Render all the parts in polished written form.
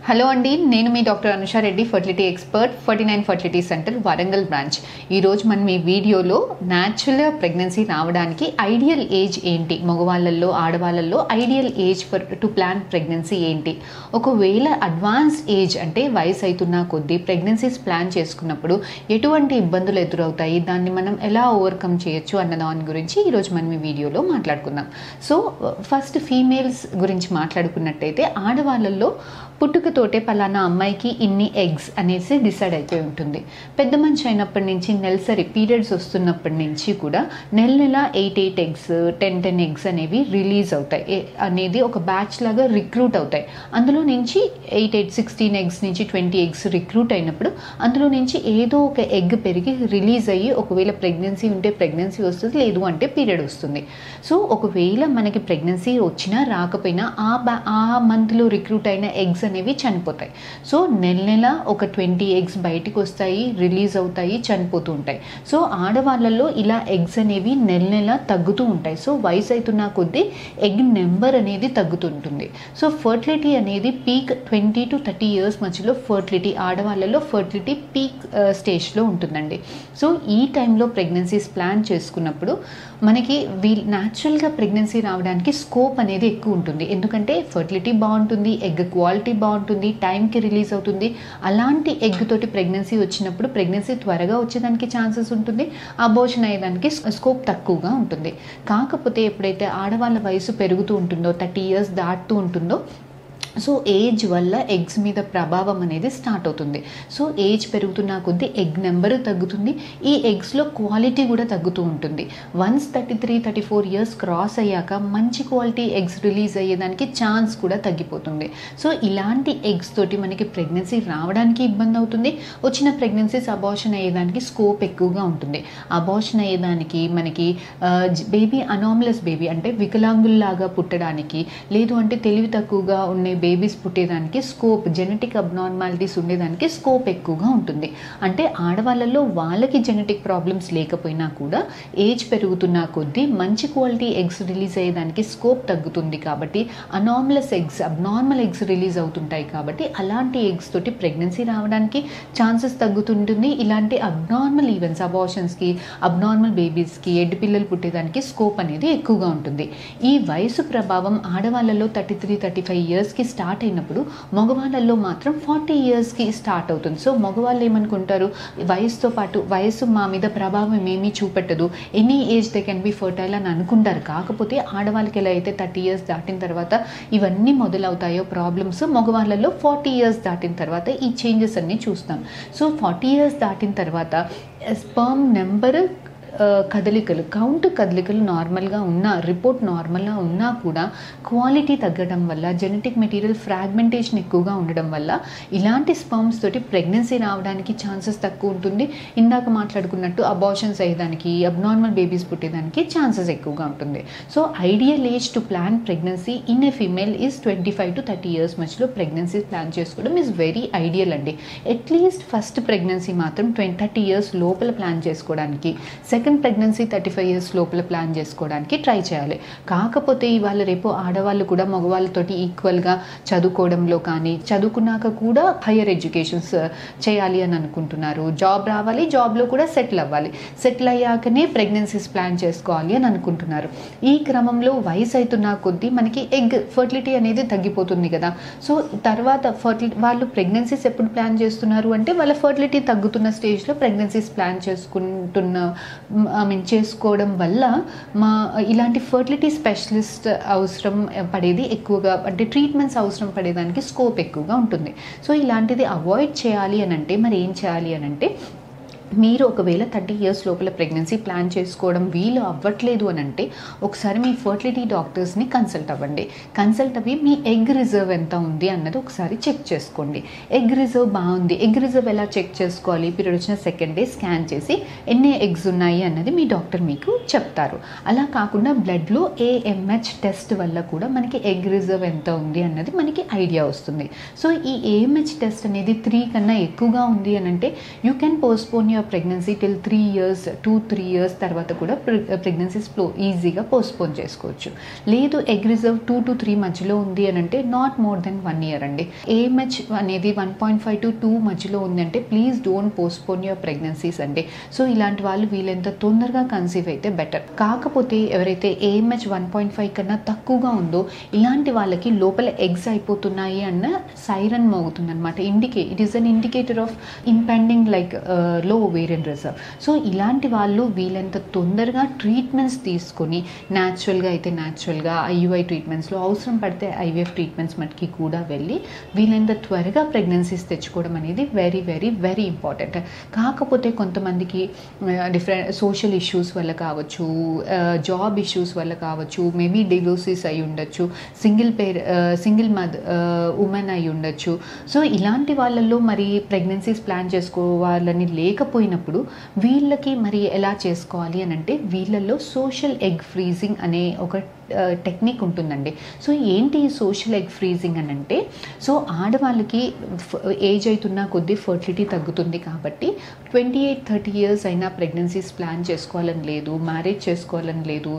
Hello అండి, నేను మీ doctor Anusha Reddy, fertility expert, 49 fertility centre, Warangal branch. ఈరోజు మనం ఈ వీడియోలో న్యాచురల్ ప్రెగ్నెన్సీ రావడానికి ఐడియల్ ఏజ్ ఏంటి, మగవాళ్ళల్లో ఆడవాళ్ళల్లో ideal age to plan pregnancy ఏంటి, ఒకవేళ అడ్వాన్స్డ్ ఏజ్ అంటే వయసు అవుతున్న కొద్దీ ప్రెగ్నెన్సీస్ ప్లాన్ చేసుకున్నప్పుడు ఎటువంటి ఇబ్బందులు ఎదురవుతాయి, దాన్ని మనం ఎలా ఓవర్కమ్ చేయొచ్చు అన్న దాని గురించి ఈరోజు మనం ఈ వీడియోలో మాట్లాడుకుందాం. సో ఫస్ట్ ఫీమేల్స్ గురించి మాట్లాడుకున్నట్టయితే, ఆడవాళ్ళల్లో పుట్టుకతోటే పలానా అమ్మాయికి ఇన్ని ఎగ్స్ అనేసి డిసైడ్ అయిపోయి ఉంటుంది. పెద్ద మనిషి అయినప్పటి నుంచి నెలసరి పీరియడ్స్ వస్తున్నప్పటి నుంచి కూడా నెల 8 ఎగ్స్ 10 ఎగ్స్ అనేవి రిలీజ్ అవుతాయి అనేది ఒక బ్యాచ్ లాగా రిక్రూట్ అవుతాయి. అందులో నుంచి 16 ఎగ్స్ నుంచి 20 ఎగ్స్ రిక్రూట్ అయినప్పుడు అందులో నుంచి ఏదో ఒక ఎగ్ పెరిగి రిలీజ్ అయ్యి ఒకవేళ ప్రెగ్నెన్సీ ఉంటే ప్రెగ్నెన్సీ వస్తుంది, లేదు అంటే పీరియడ్ వస్తుంది. సో ఒకవేళ మనకి ప్రెగ్నెన్సీ వచ్చినా రాకపోయినా ఆ మంత్లో రిక్రూట్ అయిన ఎగ్స్ అనేవి చనిపోతాయి. సో నెల ఒక 20 ఎగ్స్ బయటికి వస్తాయి, రిలీజ్ అవుతాయి, చనిపోతూ ఉంటాయి. సో ఆడవాళ్ళల్లో ఇలా ఎగ్స్ అనేవి నెల తగ్గుతూ ఉంటాయి. సో వయసు అవుతున్న కొద్దీ ఎగ్ నెంబర్ అనేది తగ్గుతుంటుంది. సో ఫర్టిలిటీ అనేది పీక్ 20 to 30 ఇయర్స్ మధ్యలో ఫర్టిలిటీ ఆడవాళ్ళలో ఫర్టిలిటీ పీక్ స్టేజ్లో ఉంటుందండి. సో ఈ టైంలో ప్రెగ్నెన్సీస్ ప్లాన్ చేసుకున్నప్పుడు మనకి న్యాచురల్గా ప్రెగ్నెన్సీ రావడానికి స్కోప్ అనేది ఎక్కువ ఉంటుంది. ఎందుకంటే ఫర్టిలిటీ బాగుంటుంది, ఎగ్ క్వాలిటీ బాగుంటుంది, టైంకి రిలీజ్ అవుతుంది. అలాంటి ఎగ్ తోటి ప్రెగ్నెన్సీ వచ్చినప్పుడు ప్రెగ్నెన్సీ త్వరగా వచ్చేదానికి ఛాన్సెస్ ఉంటుంది, అబోర్షన్ అయ్యేదానికి స్కోప్ తక్కువగా ఉంటుంది. కాకపోతే ఎప్పుడైతే ఆడవాళ్ళ వయసు పెరుగుతూ ఉంటుందో, 30 ఇయర్స్ దాటుతూ ఉంటుందో, సో ఏజ్ వల్ల ఎగ్స్ మీద ప్రభావం అనేది స్టార్ట్ అవుతుంది. సో ఏజ్ పెరుగుతున్న కొద్దీ ఎగ్ నెంబర్ తగ్గుతుంది, ఈ ఎగ్స్లో క్వాలిటీ కూడా తగ్గుతూ ఉంటుంది. వన్స్ 33-34 ఇయర్స్ క్రాస్ అయ్యాక మంచి క్వాలిటీ ఎగ్స్ రిలీజ్ అయ్యేదానికి ఛాన్స్ కూడా తగ్గిపోతుంది. సో ఇలాంటి ఎగ్స్ తోటి మనకి ప్రెగ్నెన్సీ రావడానికి ఇబ్బంది అవుతుంది. వచ్చిన ప్రెగ్నెన్సీస్ అబార్షన్ అయ్యేదానికి స్కోప్ ఎక్కువగా ఉంటుంది. అబార్షన్ అయ్యేదానికి మనకి బేబీ అనామలస్ బేబీ అంటే వికలాంగుల్లాగా పుట్టడానికి, లేదు అంటే తెలివి తక్కువగా ఉండే బేబీస్ పుట్టేదానికి స్కోప్, జెనెటిక్ అబ్నార్మాలిటీస్ ఉండేదానికి స్కోప్ ఎక్కువగా ఉంటుంది. అంటే ఆడవాళ్ళలో వాళ్ళకి జెనెటిక్ ప్రాబ్లమ్స్ లేకపోయినా కూడా ఏజ్ పెరుగుతున్న కొద్దీ మంచి క్వాలిటీ ఎగ్స్ రిలీజ్ అయ్యేదానికి స్కోప్ తగ్గుతుంది. కాబట్టి anomalous eggs, abnormal eggs release అవుతుంటాయి. కాబట్టి అలాంటి ఎగ్స్ తోటి ప్రెగ్నెన్సీ రావడానికి ఛాన్సెస్ తగ్గుతుంటుంది. ఇలాంటి అబ్నార్మల్ ఈవెంట్స్, అబార్షన్స్కి, అబ్నార్మల్ బేబీస్కి, ఎడ్డు పిల్లలు పుట్టేదానికి స్కోప్ అనేది ఎక్కువగా ఉంటుంది. ఈ వయసు ప్రభావం ఆడవాళ్ళలో 33-35 ఇయర్స్కి స్టార్ట్ అయినప్పుడు మగవాళ్ళల్లో మాత్రం 40 ఇయర్స్కి స్టార్ట్ అవుతుంది. సో మగవాళ్ళు ఏమనుకుంటారు, వయసుతో పాటు వయసు మా మీద ప్రభావం ఏమీ చూపెట్టదు, any age they can be fertile అని అనుకుంటారు. కాకపోతే ఆడవాళ్ళకి ఎలా అయితే 30 ఇయర్స్ దాటిన తర్వాత ఇవన్నీ మొదలవుతాయో ప్రాబ్లమ్స్, మగవాళ్ళలో 40 ఇయర్స్ దాటిన తర్వాత ఈ చేంజెస్ అన్నీ చూస్తాం. సో 40 ఇయర్స్ దాటిన తర్వాత స్పర్మ్ నెంబర్ కదలికలు నార్మల్గా ఉన్నా, రిపోర్ట్ నార్మల్గా ఉన్నా కూడా క్వాలిటీ తగ్గడం వల్ల, జెనెటిక్ మెటీరియల్ ఫ్రాగ్మెంటేషన్ ఎక్కువగా ఉండడం వల్ల ఇలాంటి స్పర్మ్స్ తోటి ప్రెగ్నెన్సీ రావడానికి ఛాన్సెస్ తక్కువ ఉంటుంది. ఇందాక మాట్లాడుకున్నట్టు అబార్షన్స్ అయ్యేదానికి, అబ్నార్మల్ బేబీస్ పుట్టేదానికి ఛాన్సెస్ ఎక్కువగా ఉంటుంది. So ideal age to plan pregnancy in a female is 25 to 30 years మధ్యలో ప్రెగ్నెన్సీ ప్లాన్ చేసుకోవడం ఈజ్ వెరీ ఐడియల్ అండి. అట్లీస్ట్ ఫస్ట్ ప్రెగ్నెన్సీ మాత్రం 30 ఇయర్స్ లోపల ప్లాన్ చేసుకోవడానికి, సెకండ్ ప్రెగ్నెన్సీ 35 ఇయర్స్ లోపల ప్లాన్ చేసుకోవడానికి ట్రై చేయాలి. కాకపోతే ఇవాళ రేపు ఆడవాళ్ళు కూడా మగవాళ్ళతోటి ఈక్వల్గా చదువుకోవడంలో కానీ, చదువుకున్నాక కూడా హయ్యర్ ఎడ్యుకేషన్స్ చేయాలి అని అనుకుంటున్నారు, జాబ్ రావాలి, జాబ్లో కూడా సెటిల్ అవ్వాలి, సెటిల్ అయ్యాకనే ప్రెగ్నెన్సీస్ ప్లాన్ చేసుకోవాలి అని అనుకుంటున్నారు. ఈ క్రమంలో వయసు అవుతున్న కొద్దీ మనకి ఎగ్ ఫర్టిలిటీ అనేది తగ్గిపోతుంది కదా. సో తర్వాత వాళ్ళు ప్రెగ్నెన్సీస్ ఎప్పుడు ప్లాన్ చేస్తున్నారు అంటే వాళ్ళ ఫర్టిలిటీ తగ్గుతున్న స్టేజ్లో ప్రెగ్నెన్సీస్ ప్లాన్ చేసుకోవడం వల్ల ఇలాంటి ఫర్టిలిటీ స్పెషలిస్ట్ అవసరం పడేది ఎక్కువగా, అంటే ట్రీట్మెంట్స్ అవసరం పడేదానికి స్కోప్ ఎక్కువగా ఉంటుంది. సో ఇలాంటిది అవాయిడ్ చేయాలి అని అంటే మరి ఏం చేయాలి అని అంటే, మీరు ఒకవేళ 30 ఇయర్స్ లోపల ప్రెగ్నెన్సీ ప్లాన్ చేసుకోవడం వీలు అవ్వట్లేదు అని అంటే ఒకసారి మీ ఫర్టిలిటీ డాక్టర్స్ని కన్సల్ట్ అవ్వండి. కన్సల్ట్ అవ్వి మీ ఎగ్ రిజర్వ్ ఎంత ఉంది అన్నది ఒకసారి చెక్ చేసుకోండి. ఎగ్ రిజర్వ్ బాగుంది. ఎగ్ రిజర్వ్ ఎలా చెక్ చేసుకోవాలి, పీరియడ్ వచ్చిన సెకండ్ డే స్కాన్ చేసి ఎన్ని ఎగ్స్ ఉన్నాయి అన్నది మీ డాక్టర్ మీకు చెప్తారు. అలా కాకుండా బ్లడ్లో AMH టెస్ట్ వల్ల కూడా మనకి ఎగ్ రిజర్వ్ ఎంత ఉంది అన్నది మనకి ఐడియా వస్తుంది. సో ఈ AMH టెస్ట్ అనేది 3 కన్నా ఎక్కువగా ఉంది అని అంటే you can postpone your your pregnancy till 3 years 2-3 years తర్వాత కూడా ప్రెగ్నెన్సీస్ ఈజీగా పోస్ట్పోన్ చేసుకోవచ్చు. లేదు ఎగ్ రిజర్వ్ 2-3 మధ్యలో ఉంది అని అంటే నాట్ మోర్ దెన్ 1 ఇయర్ అండి. AMH అనేది 1.5 to 2 మధ్యలో ఉందంటే please don't postpone your pregnancies అండి. సో ఇలాంటి వాళ్ళు వీలెంత తొందరగా కన్సీవ్ అయితే బెటర్. కాకపోతే ఎవరైతే AMH 1.5 కన్నా తక్కువగా ఉందో ఇలాంటి వాళ్ళకి లోపల ఎగ్స్ అయిపోతున్నాయి అన్న సైరన్ మోగుతుంది అనమాట. It is an indicator of impending like లో ఓవేరియన్ రిజర్వ్. సో ఇలాంటి వాళ్ళు వీలెంత తొందరగా ట్రీట్మెంట్స్ తీసుకొని న్యాచురల్గా అయితే న్యాచురల్గా IUI ట్రీట్మెంట్స్లో అవసరం పడితే IVF ట్రీట్మెంట్స్ మటుకి కూడా వెళ్ళి వీలెంత త్వరగా ప్రెగ్నెన్సీస్ తెచ్చుకోవడం అనేది వెరీ వెరీ వెరీ ఇంపార్టెంట్. కాకపోతే కొంతమందికి డిఫరెంట్ సోషల్ ఇష్యూస్ వల్ల కావచ్చు, జాబ్ ఇష్యూస్ వల్ల కావచ్చు, మేబీ డివోర్సెస్ అయి ఉండొచ్చు, సింగిల్ ఉమెన్ అయి ఉండొచ్చు. సో ఇలాంటి వాళ్ళల్లో మరి ప్రెగ్నెన్సీస్ ప్లాన్ చేసుకోవాలని లేకపోయినప్పుడు వీళ్ళకి మరి ఎలా చేసుకోవాలి అని అంటే వీళ్ళల్లో సోషల్ ఎగ్ ఫ్రీజింగ్ అనే ఒక టెక్నిక్ ఉంటుందండి. సో ఏంటి ఈ సోషల్ ఎగ్ ఫ్రీజింగ్ అని అంటే, సో ఆడవాళ్ళకి ఏజ్ అవుతున్న కొద్దీ ఫర్టిలిటీ తగ్గుతుంది కాబట్టి 28-30 ఇయర్స్ అయినా ప్రెగ్నెన్సీస్ ప్లాన్ చేసుకోవాలని లేదు, మ్యారేజ్ చేసుకోవాలని లేదు,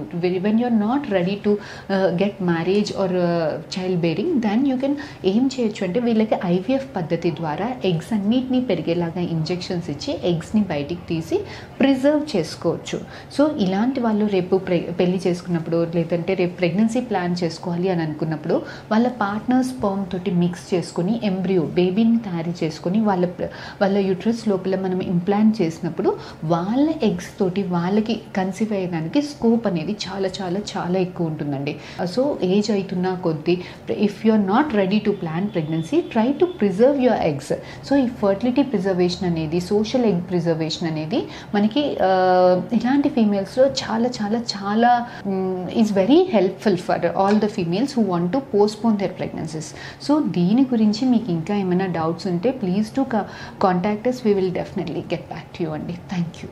when you're not ready to get marriage or child bearing, then you can ఏం చేయొచ్చు అంటే వీళ్ళకి IVF పద్ధతి ద్వారా ఎగ్స్ అన్నిటినీ పెరిగేలాగా ఇంజెక్షన్స్ ఇచ్చి ఎగ్స్ని బయటికి తీసి ప్రిజర్వ్ చేసుకోవచ్చు. సో ఇలాంటి వాళ్ళు రేపు పెళ్లి చేసుకున్నప్పుడు లేదంటే రేపు ప్రెగ్నెన్సీ ప్లాన్ చేసుకోవాలి అని అనుకున్నప్పుడు వాళ్ళ పార్ట్నర్ స్పర్మ్ తోటి మిక్స్ చేసుకొని ఎంబ్రియో బేబీని తయారు చేసుకొని వాళ్ళ యూట్రస్ లోపల మనం ఇంప్లాంట్ చేసినప్పుడు వాళ్ళ ఎగ్స్ తోటి వాళ్ళకి కన్సీవ్ అయ్యడానికి స్కోప్ అనేది చాలా చాలా చాలా ఎక్కువ ఉంటుందండి. సో ఏజ్ అవుతున్న కొద్దీ if you are not ready to plan pregnancy, try to preserve your eggs. So ఈ ఫర్టిలిటీ ప్రిజర్వేషన్ అనేది, సోషల్ ఎగ్ ప్రిజర్వేషన్ అనేది మనకి ఇలాంటి ఫీమేల్స్లో చాలా చాలా చాలా is very helpful for all the females who want to postpone their pregnancies. So దీని గురించి మీకు ఇంకా ఏమైనా డౌట్స్ ఉంటే please to contact us. We will definitely get back to you అండి. Thank you.